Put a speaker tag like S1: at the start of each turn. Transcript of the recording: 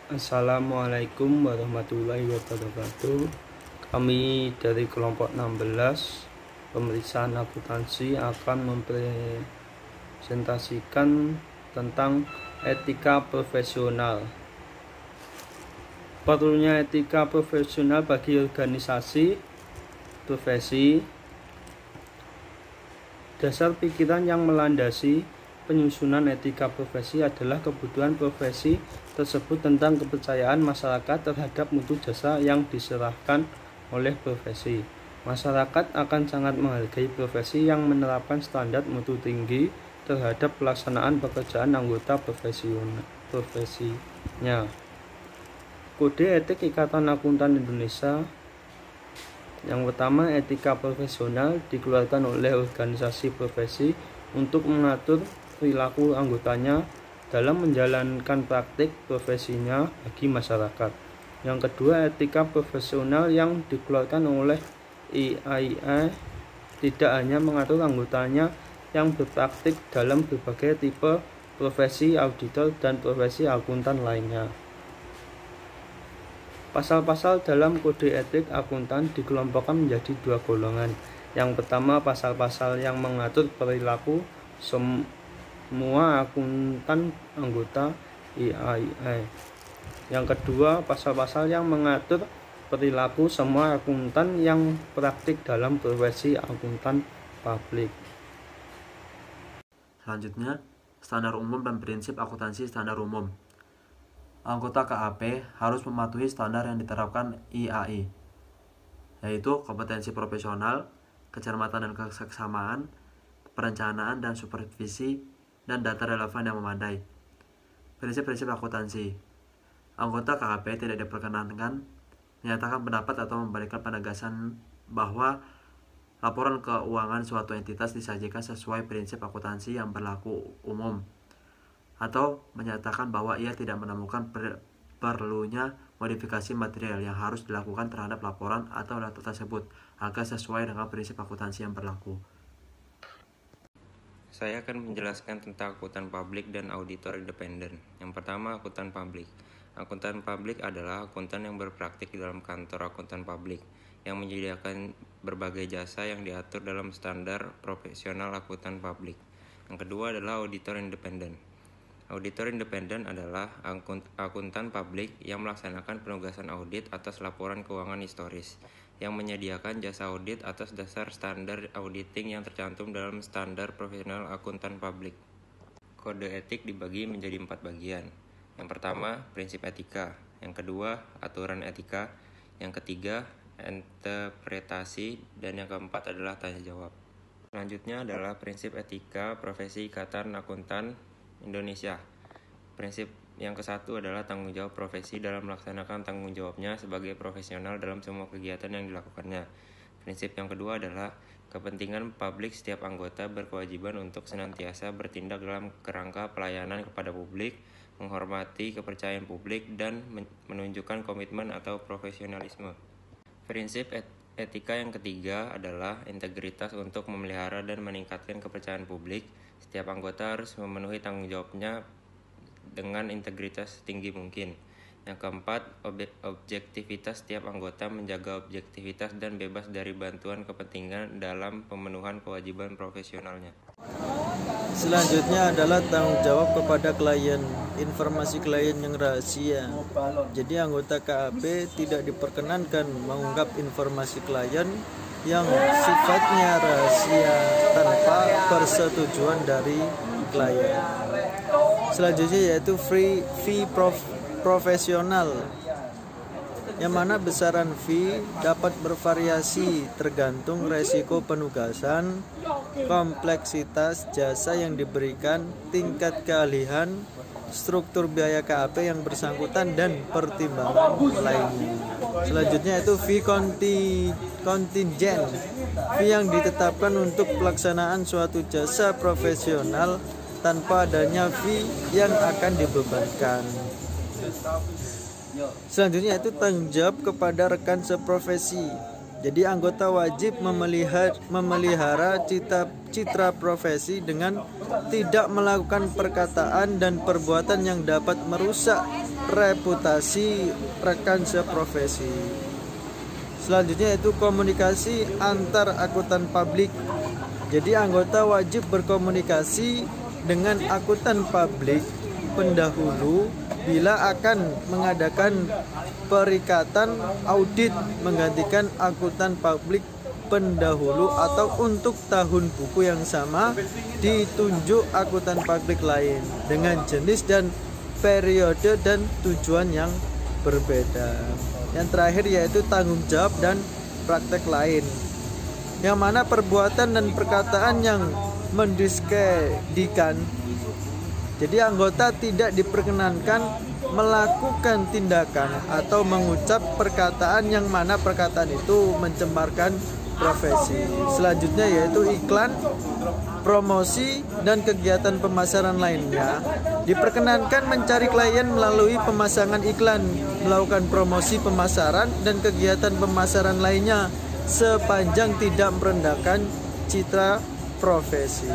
S1: Assalamualaikum warahmatullahi wabarakatuh. Kami dari kelompok 16 pemeriksaan akuntansi akan mempresentasikan tentang etika profesional. Perlunya etika profesional bagi organisasi profesi. Dasar pikiran yang melandasi penyusunan etika profesi adalah kebutuhan profesi tersebut tentang kepercayaan masyarakat terhadap mutu jasa yang diserahkan oleh profesi. Masyarakat akan sangat menghargai profesi yang menerapkan standar mutu tinggi terhadap pelaksanaan pekerjaan anggota profesinya. Kode Etik Ikatan Akuntan Indonesia. Yang pertama, etika profesional dikeluarkan oleh organisasi profesi untuk mengatur perilaku anggotanya dalam menjalankan praktik profesinya bagi masyarakat. Yang kedua, etika profesional yang dikeluarkan oleh IAIA tidak hanya mengatur anggotanya yang berpraktik dalam berbagai tipe profesi auditor dan profesi akuntan lainnya. Pasal-pasal dalam kode etik akuntan dikelompokkan menjadi dua golongan. Yang pertama, pasal-pasal yang mengatur perilaku semua akuntan anggota IAIA. Yang kedua, pasal-pasal yang mengatur perilaku semua akuntan yang praktik dalam profesi akuntan publik.
S2: Selanjutnya, standar umum dan prinsip akuntansi standar umum. Anggota KAP harus mematuhi standar yang diterapkan IAI, yaitu kompetensi profesional, kecermatan dan keseksama, perencanaan dan supervisi, dan data relevan yang memadai. Prinsip-prinsip akuntansi. Anggota KAP tidak diperkenankan menyatakan pendapat atau memberikan penegasan bahwa laporan keuangan suatu entitas disajikan sesuai prinsip akuntansi yang berlaku umum, atau menyatakan bahwa ia tidak menemukan perlunya modifikasi material yang harus dilakukan terhadap laporan atau data tersebut agar sesuai dengan prinsip akuntansi yang berlaku.
S3: Saya akan menjelaskan tentang akuntan publik dan auditor independen. Yang pertama, akuntan publik. Akuntan publik adalah akuntan yang berpraktik di dalam kantor akuntan publik yang menyediakan berbagai jasa yang diatur dalam standar profesional akuntan publik. Yang kedua adalah auditor independen. Auditor independen adalah akuntan publik yang melaksanakan penugasan audit atas laporan keuangan historis, yang menyediakan jasa audit atas dasar standar auditing yang tercantum dalam standar profesional akuntan publik. Kode etik dibagi menjadi 4 bagian. Yang pertama, prinsip etika. Yang kedua, aturan etika. Yang ketiga, interpretasi. Dan yang keempat adalah tanya jawab. Selanjutnya adalah prinsip etika profesi Ikatan Akuntan Indonesia. Prinsip yang ke-1 adalah tanggung jawab profesi dalam melaksanakan tanggung jawabnya sebagai profesional dalam semua kegiatan yang dilakukannya. Prinsip yang kedua adalah kepentingan publik. Setiap anggota berkewajiban untuk senantiasa bertindak dalam kerangka pelayanan kepada publik, menghormati kepercayaan publik, dan menunjukkan komitmen atau profesionalisme. Prinsip etika yang ketiga adalah integritas untuk memelihara dan meningkatkan kepercayaan publik. Setiap anggota harus memenuhi tanggung jawabnya dengan integritas setinggi mungkin. Yang keempat, objektivitas. Setiap anggota menjaga objektivitas dan bebas dari bantuan kepentingan dalam pemenuhan kewajiban profesionalnya.
S4: Selanjutnya adalah tanggung jawab kepada klien, informasi klien yang rahasia. Jadi anggota KAP tidak diperkenankan mengungkap informasi klien yang sifatnya rahasia tanpa persetujuan dari klien. Selanjutnya yaitu fee profesional, yang mana besaran fee dapat bervariasi tergantung resiko penugasan, kompleksitas jasa yang diberikan, tingkat keahlian, struktur biaya KAP yang bersangkutan, dan pertimbangan lainnya. Selanjutnya itu fee kontingent, fee yang ditetapkan untuk pelaksanaan suatu jasa profesional tanpa adanya fee yang akan dibebankan. Selanjutnya itu tanggung jawab kepada rekan seprofesi. Jadi anggota wajib memelihara citra profesi dengan tidak melakukan perkataan dan perbuatan yang dapat merusak reputasi rekan seprofesi. Selanjutnya yaitu komunikasi antar akuntan publik. Jadi anggota wajib berkomunikasi dengan akuntan publik pendahulu bila akan mengadakan perikatan audit menggantikan akuntan publik pendahulu atau untuk tahun buku yang sama ditunjuk akuntan publik lain dengan jenis dan periode dan tujuan yang berbeda. Yang terakhir yaitu tanggung jawab dan praktek lain, yang mana perbuatan dan perkataan yang mendiskreditkan. Jadi anggota tidak diperkenankan melakukan tindakan atau mengucap perkataan yang mana perkataan itu mencemarkan profesi. Selanjutnya yaitu iklan, promosi, dan kegiatan pemasaran lainnya. Diperkenankan mencari klien melalui pemasangan iklan, melakukan promosi pemasaran, dan kegiatan pemasaran lainnya sepanjang tidak merendahkan citra profesi.